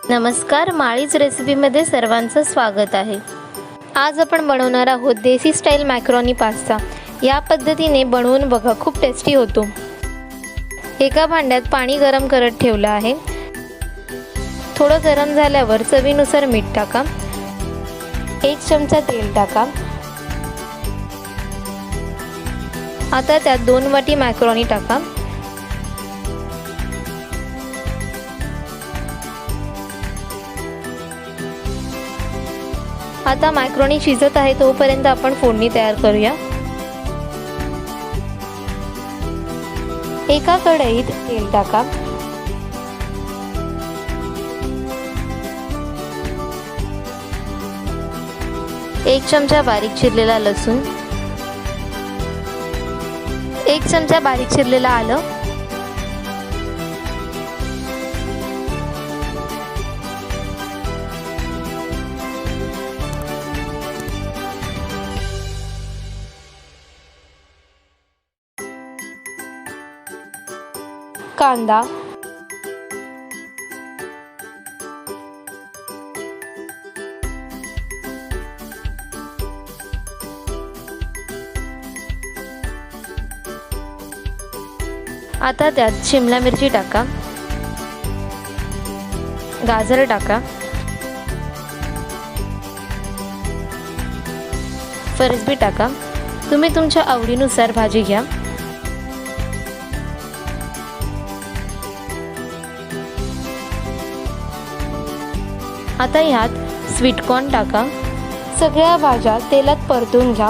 नमस्कार, माळीज रेसिपीमध्ये सर्वांचं स्वागत आहे। आज आपण बनवणार आहोत देसी स्टाईल मॅकरोनी पास्ता। या पद्धतीने बनवून बघा, खूप टेस्टी होतो। एका भांड्यात पाणी गरम करत ठेवलं आहे। थोडं गरम झाल्यावर चवीनुसार मीठ टाका। 1 चमचा तेल टाका। आता त्यात 2 वाटी मॅकरोनी टाका। आता मॅकरोनी शिजत आहे तोपर्यंत आपण फोडणी तयार करूया। एका कढईत तेल टाका। एक चमचा बारीक चिरलेला लसूण, 1 चमचा बारीक चिरलेला आलं, कांदा, आता त्यात शिमला मिरची टाका, गाजर टाका, फरसबी टाका। तुम्ही तुमच्या आवडीनुसार भाजी घ्या। आता ह्यात स्वीट कॉर्न टाका। सगळ्या भाज्या तेलात परतून घ्या।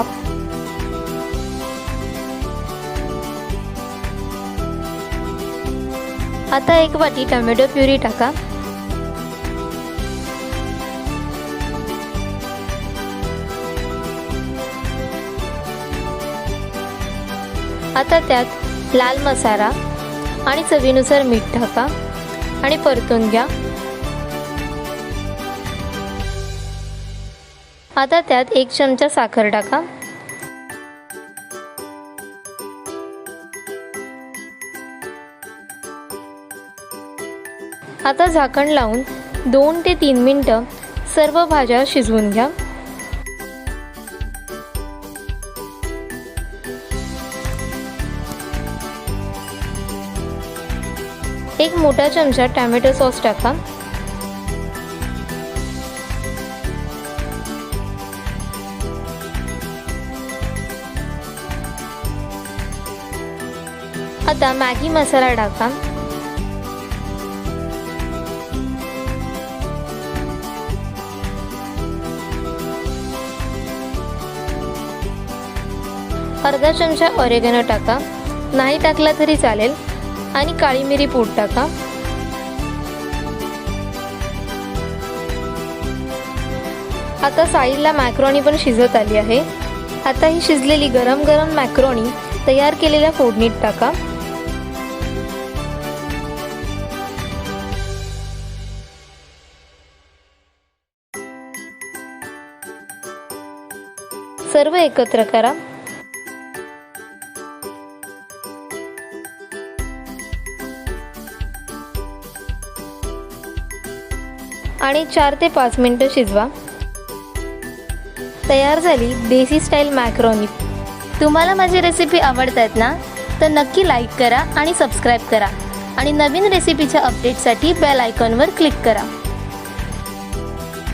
आता 1 वाटी टोमॅटो प्युरी टाका। आता त्यात लाल मसाला आणि चवीनुसार मीठ टाका आणि परतून घ्या। आता त्यात 1 चमचा साखर टाका। आता झाकण लावून 2 ते 3 मिनिटं सर्व भाज्या शिजवून घ्या। एक मोठा चमचा टोमॅटो सॉस टाका। आता मॅगी मसाला टाका। अर्धा चमचा ओरेगॅनो टाका, नाही टाकला तरी चालेल, आणि काळी मिरी पूड टाका। आता साईडला मॅकरोनी पण शिजत आली आहे। आता ही शिजलेली गरम गरम मॅकरोनी तयार केलेल्या फोडणीत टाका। सर्व एकत्र करा आणि 4 ते 5 मिनिटं शिजवा। तयार झाली देसी स्टाईल मॅकरोनी। तुम्हाला माझी रेसिपी आवडतात ना, तर नक्की लाईक करा आणि सबस्क्राईब करा, आणि नवीन रेसिपीच्या अपडेटसाठी बेल आयकॉनवर क्लिक करा।